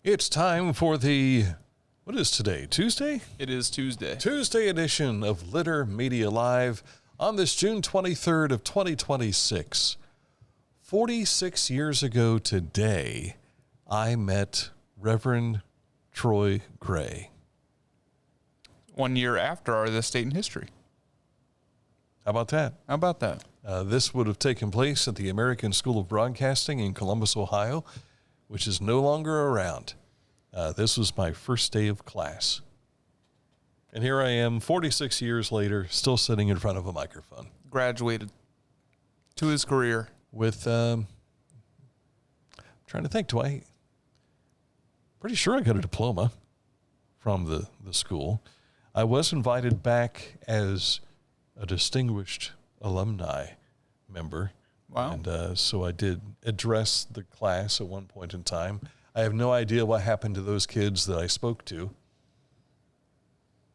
It's time for what is today, Tuesday? It is Tuesday. Tuesday edition of Litter Media Live on this June 23rd of 2026. 46 years ago today, I met Reverend Troy Gray. 1 year after this date in history. How about that? How about that? This would have taken place at the American School of Broadcasting in Columbus, Ohio, which is no longer around. This was my first day of class. And here I am, 46 years later, still sitting in front of a microphone. Graduated to his career. With, trying to think, pretty sure I got a diploma from the school. I was invited back as a distinguished alumni member. Wow. And so I did address the class at one point in time. I have no idea what happened to those kids that I spoke to.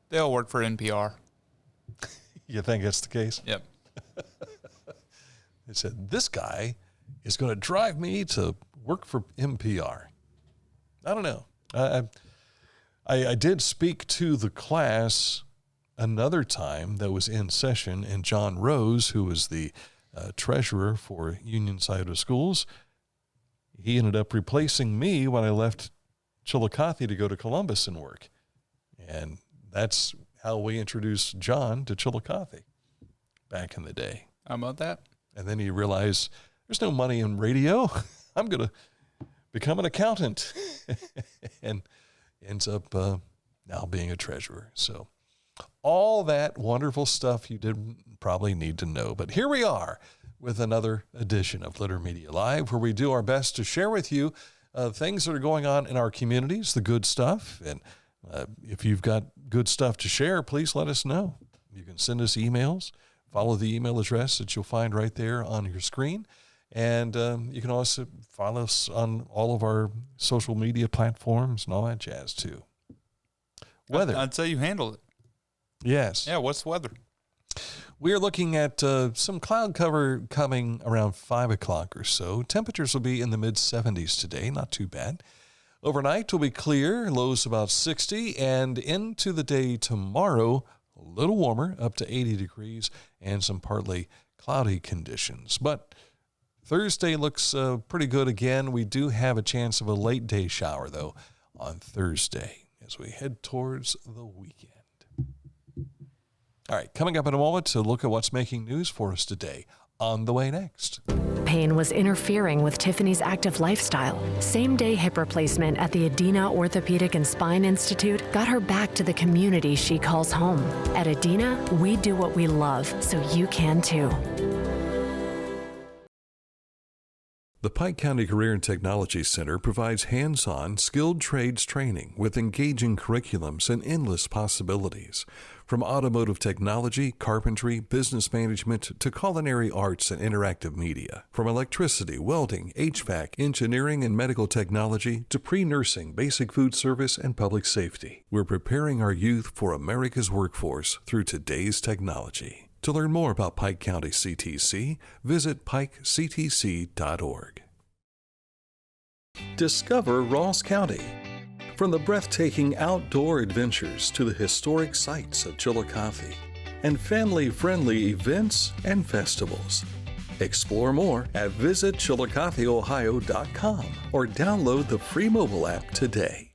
They all work for NPR. You think that's the case? Yep. They said, this guy is going to drive me to work for NPR. I don't know. I did speak to the class another time that was in session, and John Rose, who was the treasurer for Union Side of Schools, he ended up replacing me when I left Chillicothe to go to Columbus and work. And that's how we introduced John to Chillicothe back in the day. How about that? And then he realized there's no money in radio. I'm going to become an accountant. And ends up now being a treasurer. So all that wonderful stuff you didn't probably need to know. But here we are with another edition of Litter Media Live, where we do our best to share with you things that are going on in our communities, the good stuff. And if you've got good stuff to share, please let us know. You can send us emails. Follow the email address that you'll find right there on your screen. And you can also follow us on all of our social media platforms and all that jazz, too. Weather. I'd say you handled it. Yes. Yeah, what's the weather? We are looking at some cloud cover coming around 5 o'clock or so. Temperatures will be in the mid-70s today, not too bad. Overnight will be clear, lows about 60, and into the day tomorrow, a little warmer, up to 80 degrees, and some partly cloudy conditions. But Thursday looks pretty good again. We do have a chance of a late day shower, though, on Thursday as we head towards the weekend. All right, coming up in a moment to look at what's making news for us today. On the way next. Pain was interfering with Tiffany's active lifestyle. Same-day hip replacement at the Adina Orthopedic and Spine Institute got her back to the community she calls home. At Adina, we do what we love, so you can too. The Pike County Career and Technology Center provides hands-on, skilled trades training with engaging curriculums and endless possibilities. From automotive technology, carpentry, business management, to culinary arts and interactive media. From electricity, welding, HVAC, engineering, and medical technology, to pre-nursing, basic food service, and public safety. We're preparing our youth for America's workforce through today's technology. To learn more about Pike County CTC, visit pikectc.org. Discover Ross County. From the breathtaking outdoor adventures to the historic sights of Chillicothe and family-friendly events and festivals. Explore more at visitchillicotheohio.com or download the free mobile app today.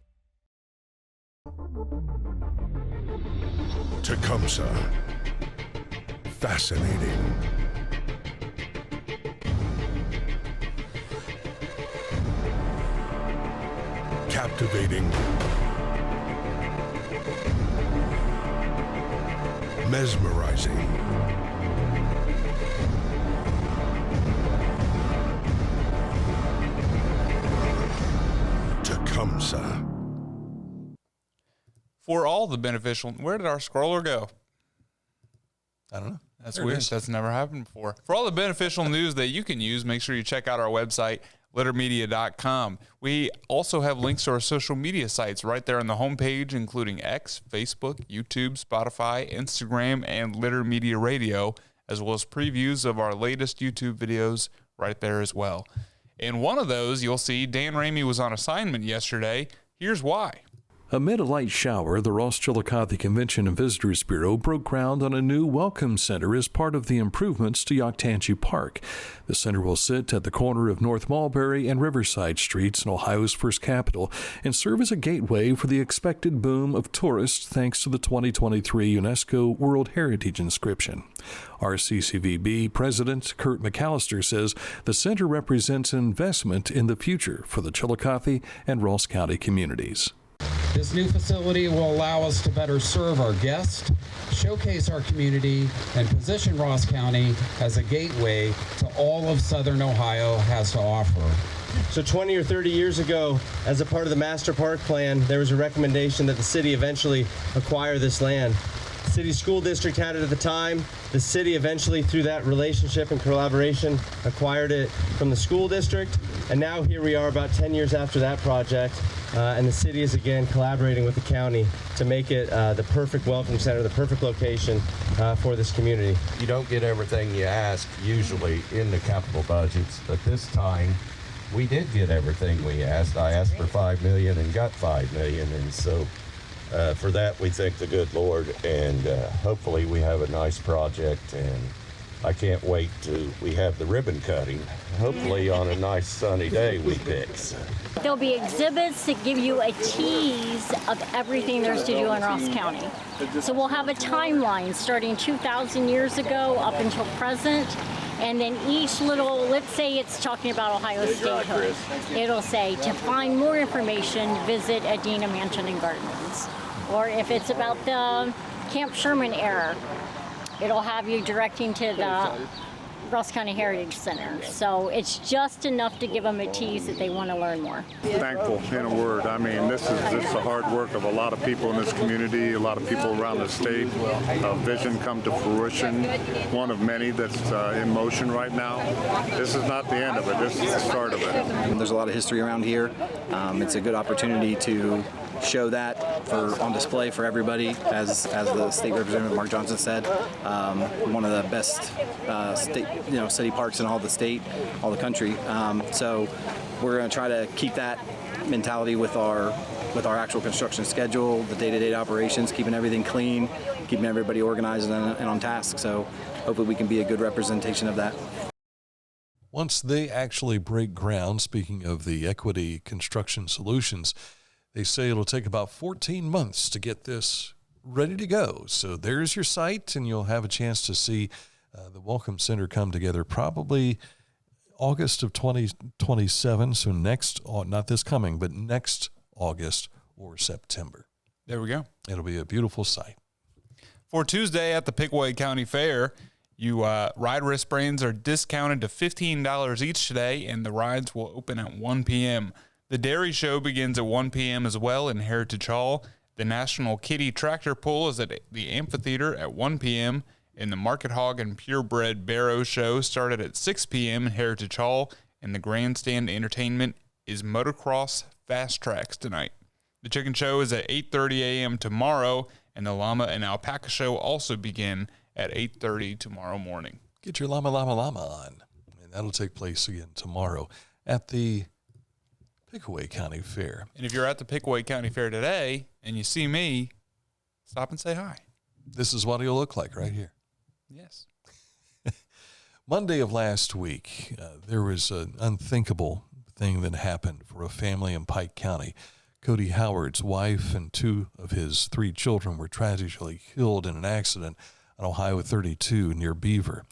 Tecumseh. Fascinating. Captivating. Mesmerizing. Tecumseh. For all the beneficial, where did our scroller go? I don't know. That's There it weird. is. That's never happened before. For all the beneficial news that you can use, make sure you check out our website, littermedia.com. We also have links to our social media sites right there on the homepage, including X, Facebook, YouTube, Spotify, Instagram, and Litter Media Radio, as well as previews of our latest YouTube videos right there as well. In one of those, you'll see Dan Ramey was on assignment yesterday. Here's why. Amid a light shower, the Ross Chillicothe Convention and Visitors Bureau broke ground on a new welcome center as part of the improvements to Yoctanche Park. The center will sit at the corner of North Mulberry and Riverside Streets in Ohio's first capital and serve as a gateway for the expected boom of tourists thanks to the 2023 UNESCO World Heritage inscription. RCCVB President Kurt McAllister says the center represents an investment in the future for the Chillicothe and Ross County communities. This new facility will allow us to better serve our guests, showcase our community, and position Ross County as a gateway to all of Southern Ohio has to offer. So 20 or 30 years ago, as a part of the master park plan, there was a recommendation that the city eventually acquire this land. The city school district had it at the time. The city eventually, through that relationship and collaboration, acquired it from the school district. And now here we are about 10 years after that project. And the city is again collaborating with the county to make it the perfect welcome center, the perfect location for this community. You don't get everything you ask usually in the capital budgets, but this time we did get everything we asked. I asked for $5 million and got $5 million, and so for that we thank the good Lord, and hopefully we have a nice project, and I can't wait till we have the ribbon cutting, hopefully on a nice sunny day we pick. There'll be exhibits that give you a tease of everything there's to do in Ross County. So we'll have a timeline starting 2,000 years ago up until present. And then each little, let's say it's talking about Ohio statehood, it'll say, to find more information, visit Adena Mansion and Gardens. Or if it's about the Camp Sherman era, it'll have you directing to the Ross County Heritage Center. So it's just enough to give them a tease that they want to learn more. Thankful, in a word. I mean, this is just the hard work of a lot of people in this community, a lot of people around the state. A vision come to fruition, one of many that's in motion right now. This is not the end of it. This is the start of it. There's a lot of history around here. It's a good opportunity to show that on display for everybody, as the state representative Mark Johnson said. One of the best city parks in all the state, all the country. So we're going to try to keep that mentality with our actual construction schedule, the day-to-day operations, keeping everything clean, keeping everybody organized and on task. So hopefully we can be a good representation of that. Once they actually break ground, speaking of the Equity Construction Solutions, they say it'll take about 14 months to get this ready to go. So there's your site, and you'll have a chance to see the Welcome Center come together probably August of 2027. So next, not this coming, but next August or September. There we go. It'll be a beautiful site. For Tuesday at the Pickaway County Fair, you ride wristbands are discounted to $15 each today, and the rides will open at 1 p.m. The Dairy Show begins at 1 p.m. as well in Heritage Hall. The National Kitty Tractor Pull is at the Amphitheater at 1 p.m. And the Market Hog and Purebred Barrow Show started at 6 p.m. in Heritage Hall. And the Grandstand Entertainment is Motocross Fast Tracks tonight. The Chicken Show is at 8:30 a.m. tomorrow. And the Llama and Alpaca Show also begin at 8:30 tomorrow morning. Get your llama on. And that'll take place again tomorrow at the Pickaway County Fair. And if you're at the Pickaway County Fair today and you see me, stop and say hi. This is what he'll look like right here. Yes. Monday of last week, there was an unthinkable thing that happened for a family in Pike County. Cody Howard's wife and 2 of his 3 children were tragically killed in an accident on Ohio 32 near Beaver.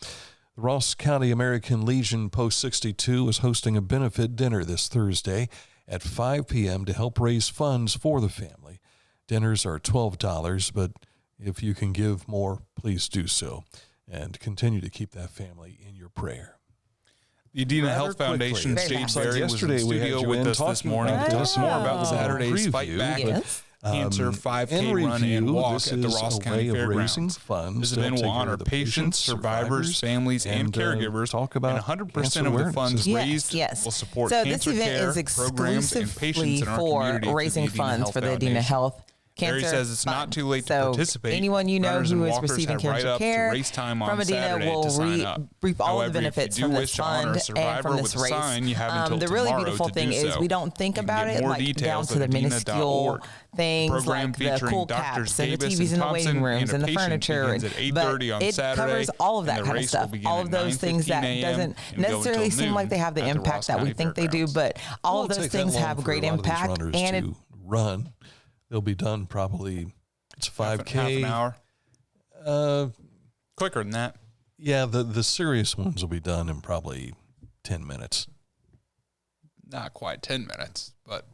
The Ross County American Legion Post 62 is hosting a benefit dinner this Thursday at 5 p.m. to help raise funds for the family. Dinners are $12, but if you can give more, please do so. And continue to keep that family in your prayer. The Adena Health Foundation Stage Barry was in the studio with us this morning to talk more about Saturday's Fight Back Cancer 5K run and walk at the Ross County Fairgrounds. This event will honor patients, survivors, families, and caregivers. Talk about and 100% of the funds raised will support cancer care programs and patients in our community. for raising funds for the Adena Health cancer. Barry says it's not too late to So participate. anyone you know Runners who and is walkers receiving have right cancer up to care race time on from Adina Saturday will to sign up. reap all However, the benefits if you from do this wish to honor fund a and survivor from with this a race. sign, you have until The really tomorrow beautiful to thing do is so. we don't think You can about get it more like down details to at the minuscule adina.org. things Program like the featuring cool Drs. caps and the Gabus TVs in the Thompson, waiting rooms and the patient furniture. begins at 8:30 on But it Saturday, covers all of that and the kind of race will stuff. begin All at of those things that 9:15 doesn't and go necessarily until seem like noon they have the at the impact Ross that we County think they do, Fairgrounds. but all of It won't those take that things long have for great a lot of these impact. runners And to run. They'll be done probably, it's 5K. Half an hour. Quicker than that. Yeah, the serious ones will be done in probably 10 minutes. Not quite 10 minutes, but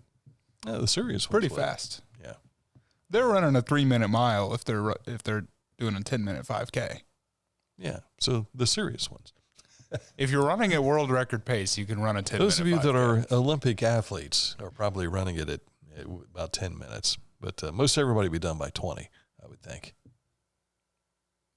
The serious ones pretty will. fast. Yeah. They're running a 3-minute mile if they're doing a 10-minute 5K. Yeah, so the serious ones. If you're running at world record pace, you can run a 10-minute 5K. Those of you that are Olympic athletes are probably running it at about 10 minutes, but most everybody will be done by 20, I would think.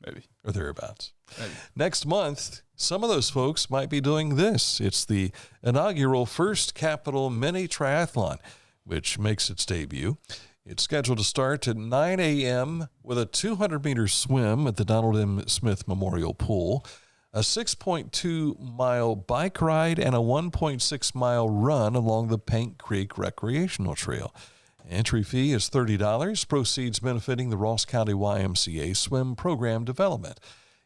Maybe. Or thereabouts. Maybe. Next month, some of those folks might be doing this. It's the inaugural first Capital Mini Triathlon, which makes its debut. It's scheduled to start at 9 a.m. with a 200-meter swim at the Donald M. Smith Memorial Pool, a 6.2-mile bike ride, and a 1.6-mile run along the Paint Creek Recreational Trail. Entry fee is $30, proceeds benefiting the Ross County YMCA Swim Program Development.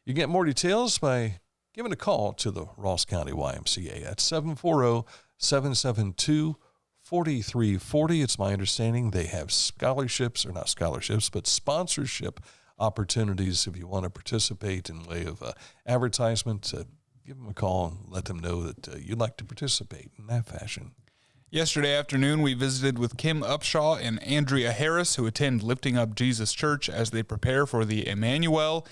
You get more details by giving a call to the Ross County YMCA at 740-772-4340. It's my understanding they have scholarships, or not scholarships, but sponsorship opportunities if you want to participate in way of advertisement. Give them a call and let them know that you'd like to participate in that fashion. Yesterday afternoon, we visited with Kim Upshaw and Andrea Harris, who attend Lifting Up Jesus Church as they prepare for the Emmanuel,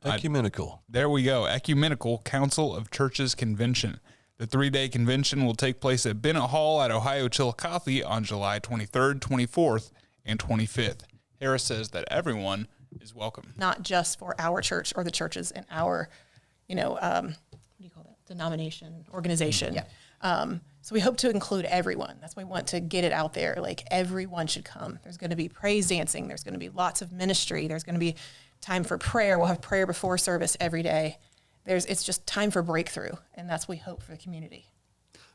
Ecumenical. There we go, Ecumenical Council of Churches Convention. The 3-day convention will take place at Bennett Hall at Ohio Chillicothe on July 23rd, 24th, and 25th. Harris says that everyone is welcome. Not just for our church or the churches in our, denomination, organization. Yeah. So we hope to include everyone. That's why we want to get it out there. Like, everyone should come. There's going to be praise dancing. There's going to be lots of ministry. There's going to be time for prayer. We'll have prayer before service every day. It's just time for breakthrough, and that's what we hope for the community.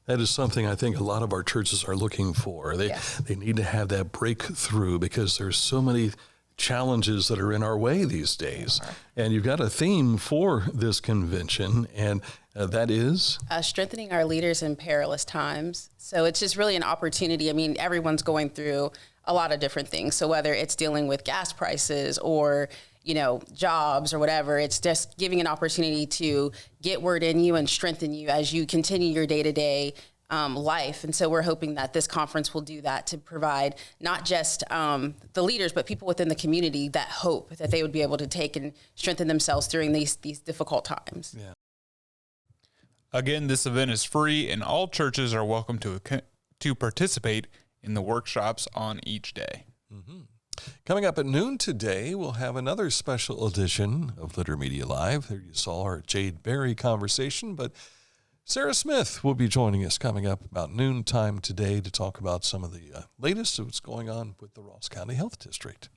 That is something I think a lot of our churches are looking for. They need to have that breakthrough because there's so many challenges that are in our way these days. And you've got a theme for this convention, and that is? Strengthening our leaders in perilous times. So it's just really an opportunity. I mean, everyone's going through a lot of different things. So whether it's dealing with gas prices or, jobs or whatever, it's just giving an opportunity to get word in you and strengthen you as you continue your day-to-day life. And so we're hoping that this conference will do that, to provide not just the leaders, but people within the community that hope that they would be able to take and strengthen themselves during these difficult times. Yeah. Again, this event is free, and all churches are welcome to participate in the workshops on each day. Mm-hmm. Coming up at noon today, we'll have another special edition of Litter Media Live. There you saw our Jade Berry conversation, but Sarah Smith will be joining us coming up about noontime today to talk about some of the latest of what's going on with the Ross County Health District.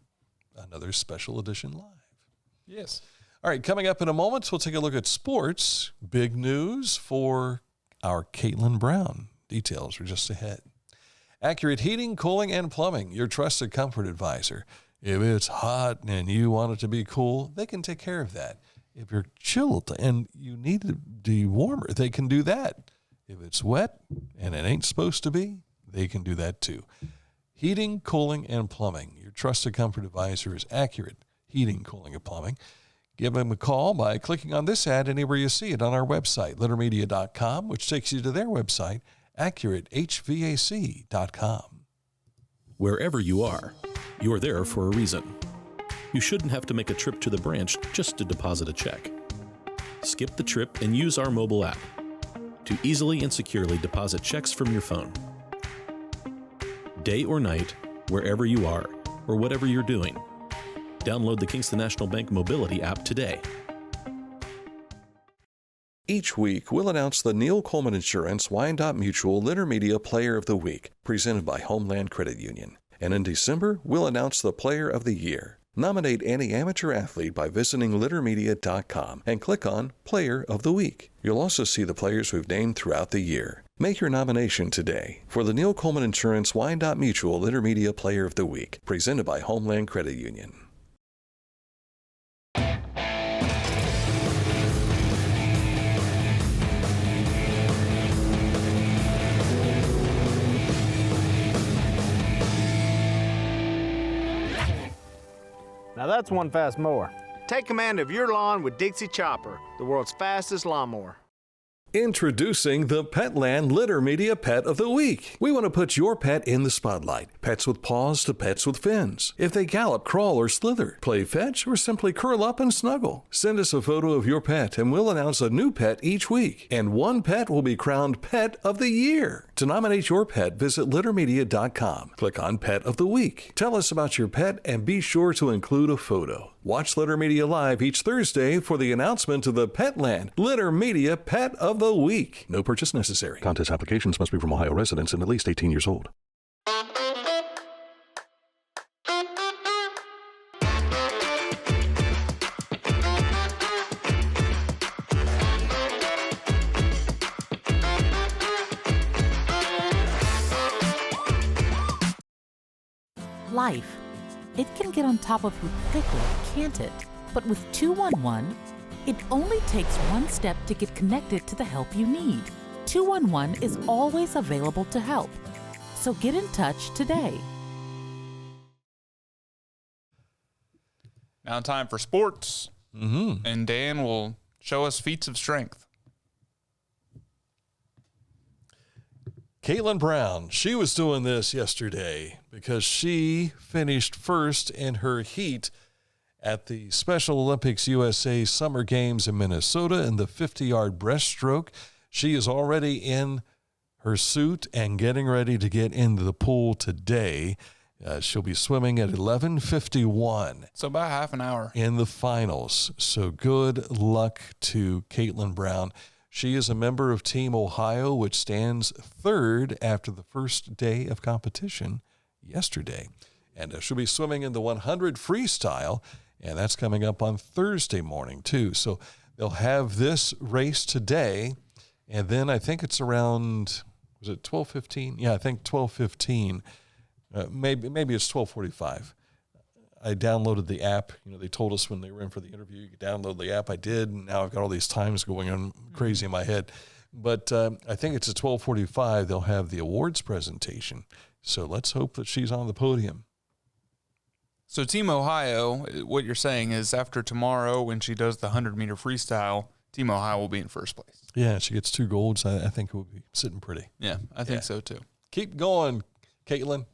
Another special edition live. Yes. All right, coming up in a moment, we'll take a look at sports. Big news for our Kaitlyn Brown. Details are just ahead. Accurate Heating, Cooling, and Plumbing, your trusted comfort advisor. If it's hot and you want it to be cool, they can take care of that. If you're chilled and you need to be warmer, they can do that. If it's wet and it ain't supposed to be, they can do that too. Heating, Cooling, and Plumbing, your trusted comfort advisor is Accurate Heating, Cooling, and Plumbing. Give them a call by clicking on this ad anywhere you see it on our website, littermedia.com, which takes you to their website, accuratehvac.com. Wherever you are, you're there for a reason. You shouldn't have to make a trip to the branch just to deposit a check. Skip the trip and use our mobile app to easily and securely deposit checks from your phone. Day or night, wherever you are, or whatever you're doing, download the Kingston National Bank Mobility app today. Each week, we'll announce the Neil Coleman Insurance Wyandotte Mutual Litter Media Player of the Week, presented by Homeland Credit Union. And in December, we'll announce the Player of the Year. Nominate any amateur athlete by visiting littermedia.com and click on Player of the Week. You'll also see the players we've named throughout the year. Make your nomination today for the Neil Coleman Insurance Wyandotte Mutual Litter Media Player of the Week, presented by Homeland Credit Union. Now that's one fast mower. Take command of your lawn with Dixie Chopper, the world's fastest lawnmower. Introducing the Petland Litter Media Pet of the Week. We want to put your pet in the spotlight. Pets with paws to pets with fins. If they gallop, crawl, or slither, play fetch, or simply curl up and snuggle. Send us a photo of your pet and we'll announce a new pet each week. And one pet will be crowned Pet of the Year. To nominate your pet, visit littermedia.com. Click on Pet of the Week. Tell us about your pet and be sure to include a photo. Watch Litter Media Live each Thursday for the announcement of the Petland Litter Media Pet of the Week. No purchase necessary. Contest applications must be from Ohio residents and at least 18 years old. Life. It can get on top of you quickly, can't it? But with 211, it only takes one step to get connected to the help you need. 211 is always available to help. So get in touch today. Now time for sports. And Dan will show us feats of strength. Kaitlyn Brown, she was doing this yesterday because she finished first in her heat at the Special Olympics USA Summer Games in Minnesota in the 50-yard breaststroke. She is already in her suit and getting ready to get into the pool today. She'll be swimming at 11:51. So about half an hour. In the finals. So good luck to Kaitlyn Brown. She is a member of Team Ohio, which stands third after the first day of competition yesterday. And she'll be swimming in the 100 freestyle, and that's coming up on Thursday morning, too. So they'll have this race today, and then I think it's around, was it 12:15? Yeah, I think 12:15. Maybe it's 12:45. I downloaded the app. You know, they told us when they were in for the interview, you could download the app. I did, and now I've got all these times going on crazy in my head. But I think it's at 12:45. They'll have the awards presentation. So let's hope that she's on the podium. So Team Ohio, what you're saying is after tomorrow when she does the 100-meter freestyle, Team Ohio will be in first place. Yeah, she gets 2 golds. I think it will be sitting pretty. Yeah, I think so too. Keep going, Kaitlyn.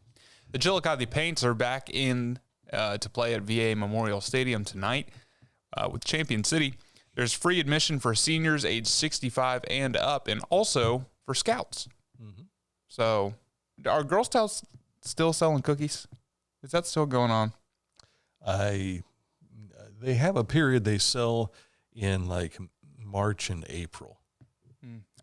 The Chillicothe Paints are back in to play at VA Memorial Stadium tonight with Champion City. There's free admission for seniors age 65 and up, and also for scouts. So are Girl Scouts still selling cookies? Is that still going on? They have a period they sell in like March and April.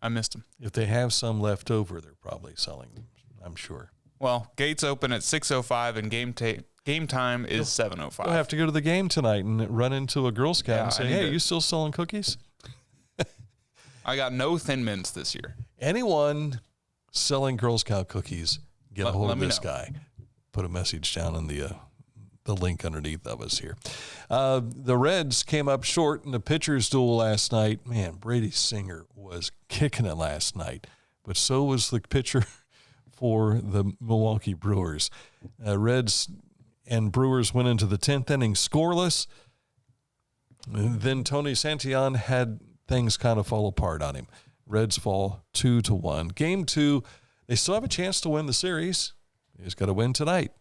I missed them. If they have some left over, they're probably selling them, I'm sure. Well, gates open at 6:05 and game time is 7:05. We'll have to go to the game tonight and run into a Girl Scout and say, hey, you still selling cookies? I got no Thin Mints this year. Anyone selling Girl Scout cookies, get a hold of this guy. Put a message down in the link underneath of us here. The Reds came up short in the pitcher's duel last night. Man, Brady Singer was kicking it last night, but so was the pitcher for the Milwaukee Brewers. Reds and Brewers went into the 10th inning scoreless. And then Tony Santillan had things kind of fall apart on him. Reds fall 2-1. Game 2, they still have a chance to win the series. They just got to win tonight.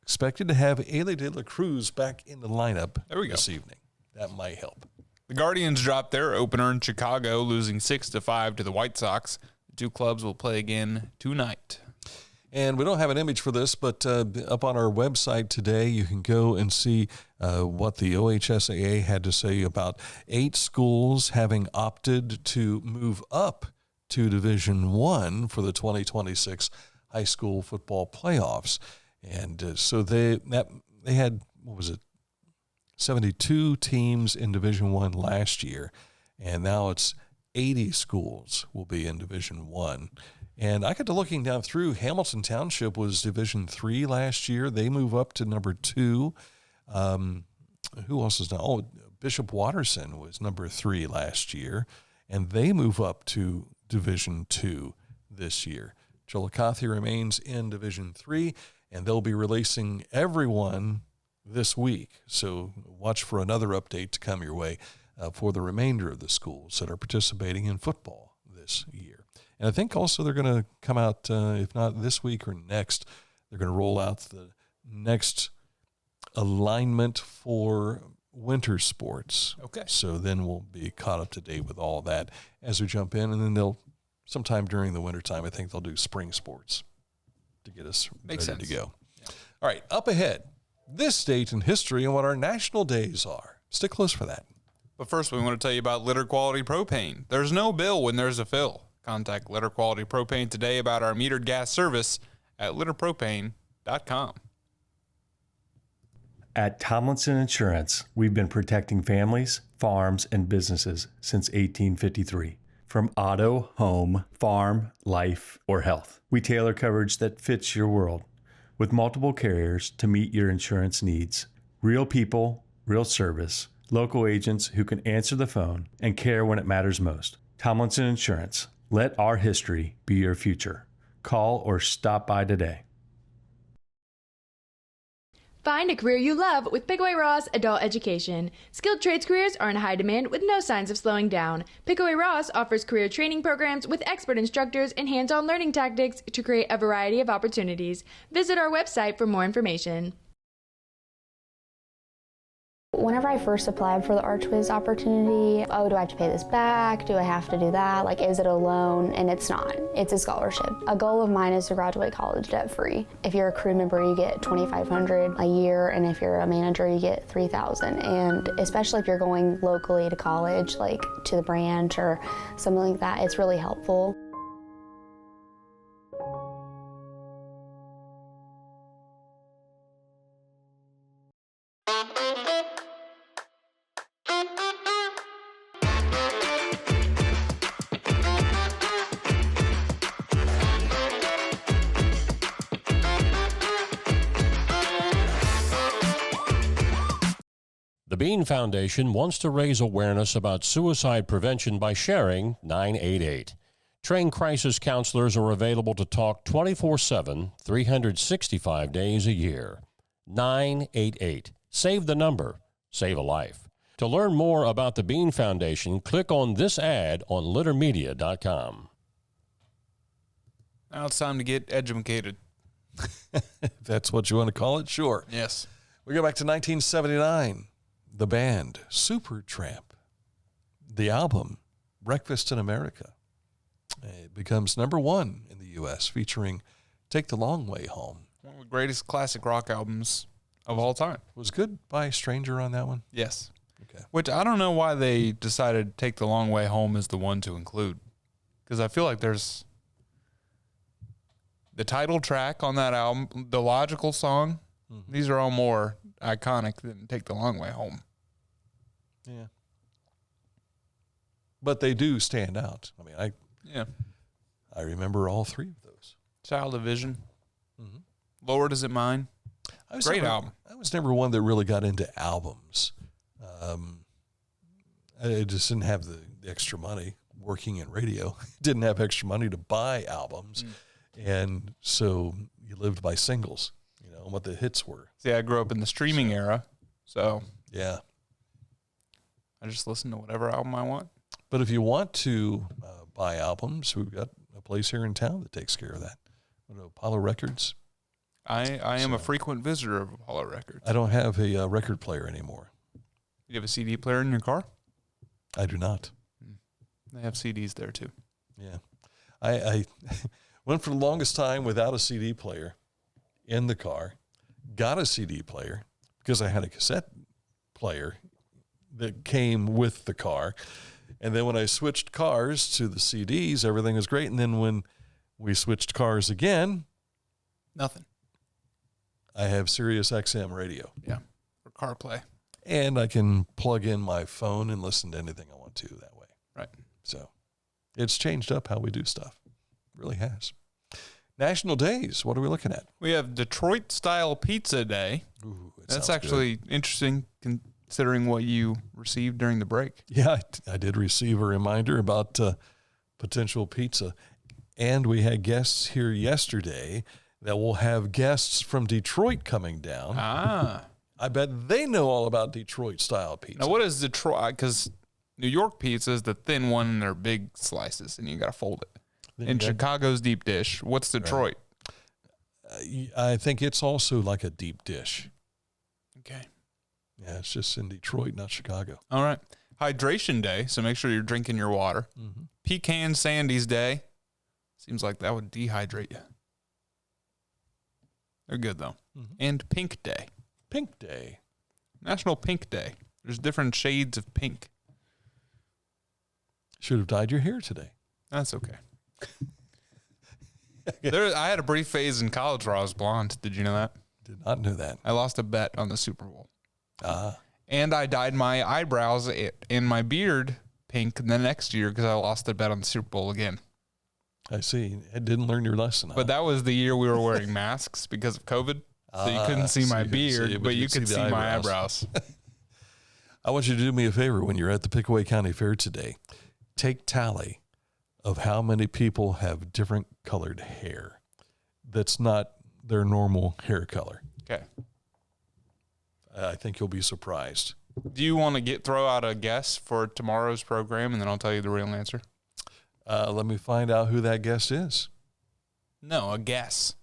Expected to have Elie De La Cruz back in the lineup this evening. That might help. The Guardians dropped their opener in Chicago, losing 6-5 to the White Sox. The two clubs will play again tonight. And we don't have an image for this, but up on our website today, you can go and see what the OHSAA had to say about 8 schools having opted to move up to Division I for the 2026 high school football playoffs. And so they had, what was it, 72 teams in Division I last year, and now it's 80 schools will be in Division I. And I got to looking down through, Hamilton Township was Division III last year. They move up to number 2. Who else is now? Oh, Bishop Watterson was number 3 last year, and they move up to Division II this year. Chillicothe remains in Division III, and they'll be releasing everyone this week. So watch for another update to come your way for the remainder of the schools that are participating in football this year. And I think also they're going to come out, if not this week or next, they're going to roll out the next alignment for winter sports. Okay. So then we'll be caught up to date with all that as we jump in. And then they'll, sometime during the wintertime, I think they'll do spring sports to get us ready to go. Yeah. All right, up ahead, this date in history and what our national days are. Stick close for that. But first, we want to tell you about Litter Quality Propane. There's no bill when there's a fill. Contact Litter Quality Propane today about our metered gas service at litterpropane.com. At Tomlinson Insurance, we've been protecting families, farms, and businesses since 1853. From auto, home, farm, life, or health, we tailor coverage that fits your world. With multiple carriers to meet your insurance needs. Real people, real service, local agents who can answer the phone and care when it matters most. Tomlinson Insurance. Let our history be your future. Call or stop by today. Find a career you love with Pickaway Ross Adult Education. Skilled trades careers are in high demand with no signs of slowing down. Pickaway Ross offers career training programs with expert instructors and hands-on learning tactics to create a variety of opportunities. Visit our website for more information. Whenever I first applied for the ArchWiz opportunity, do I have to pay this back? Do I have to do that? Like, is it a loan? And it's not. It's a scholarship. A goal of mine is to graduate college debt-free. If you're a crew member, you get $2,500 a year, and if you're a manager, you get $3,000. And especially if you're going locally to college, like to the branch or something like that, it's really helpful. The Bean Foundation wants to raise awareness about suicide prevention by sharing 988. Trained crisis counselors are available to talk 24/7, 365 days a year. 988. Save the number. Save a life. To learn more about the Bean Foundation, click on this ad on littermedia.com. Now it's time to get educated. If that's what you want to call it, sure. Yes. We go back to 1979. The band Supertramp. The album Breakfast in America. It becomes number 1 in the U.S., featuring Take the Long Way Home. One of the greatest classic rock albums of all time. Was Goodbye Stranger on that one? Yes. Okay. Which I don't know why they decided Take the Long Way Home as the one to include. Because I feel like there's the title track on that album, the logical song, these are all more iconic than Take the Long Way Home. Yeah. But they do stand out. I mean, I remember all 3 of those. Child of Vision. Mm-hmm. Lord, Is It Mine? Great album. I was never one that really got into albums. I just didn't have the extra money working in radio. Didn't have extra money to buy albums. And so you lived by singles, you know, what the hits were. See, I grew up in the streaming era. So, yeah. I just listen to whatever album I want. But if you want to buy albums, we've got a place here in town that takes care of that. Apollo Records. I am a frequent visitor of Apollo Records. I don't have a record player anymore. You have a CD player in your car? I do not. They have CDs there too. Yeah. I went for the longest time without a CD player in the car, got a CD player because I had a cassette player that came with the car. And then when I switched cars to the CDs, everything was great. And then when we switched cars again, nothing. I have Sirius XM radio. Yeah, for CarPlay. And I can plug in my phone and listen to anything I want to that way. Right. So it's changed up how we do stuff. It really has. National days. What are we looking at? We have Detroit Style Pizza Day. Ooh, That's actually interesting considering what you received during the break. Yeah, I did receive a reminder about potential pizza. And we had guests here yesterday that will have guests from Detroit coming down. Ah. I bet they know all about Detroit style pizza. Now, what is Detroit? Because New York pizza is the thin one and they're big slices, and you got to fold it. And Chicago's deep dish. What's Detroit? I think it's also like a deep dish. Okay. Yeah, it's just in Detroit, not Chicago. All right. Hydration Day, so make sure you're drinking your water. Mm-hmm. Pecan Sandies Day. Seems like that would dehydrate you. They're good, though. Mm-hmm. And Pink Day. Pink Day. National Pink Day. There's different shades of pink. Should have dyed your hair today. That's okay. I had a brief phase in college where I was blonde. Did you know that? Did not know that. I lost a bet on the Super Bowl. Ah. And I dyed my eyebrows and my beard pink the next year because I lost a bet on the Super Bowl again. I see. I didn't learn your lesson. But that was the year we were wearing masks because of COVID. So you couldn't see my beard, but you could see my eyebrows. I want you to do me a favor when you're at the Pickaway County Fair today. Take tally of how many people have different colored hair that's not their normal hair color. Okay. I think you'll be surprised. Do you want to throw out a guess for tomorrow's program, and then I'll tell you the real answer? Let me find out who that guest is. No, a guess.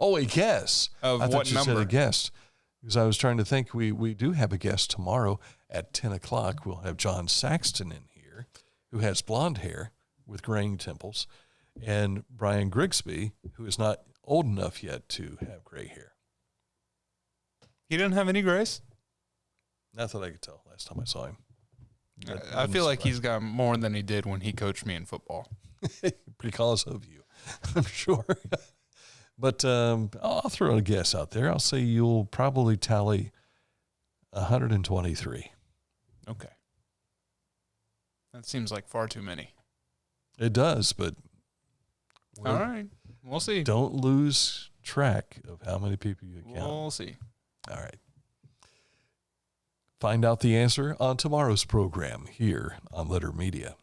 Oh, a guess. Of I thought what you number? said a guest. Because I was trying to think, we do have a guest tomorrow at 10 o'clock. We'll have John Saxton in here, who has blonde hair with graying temples, and Brian Grigsby, who is not old enough yet to have gray hair. He didn't have any grays? Not that I could tell last time I saw him. I feel like he's got more than he did when he coached me in football. Because of you, I'm sure. But I'll throw a guess out there. I'll say you'll probably tally 123. Okay. That seems like far too many. It does, but... All right. We'll see. Don't lose track of how many people you count. We'll see. All right. Find out the answer on tomorrow's program here on Letter Media.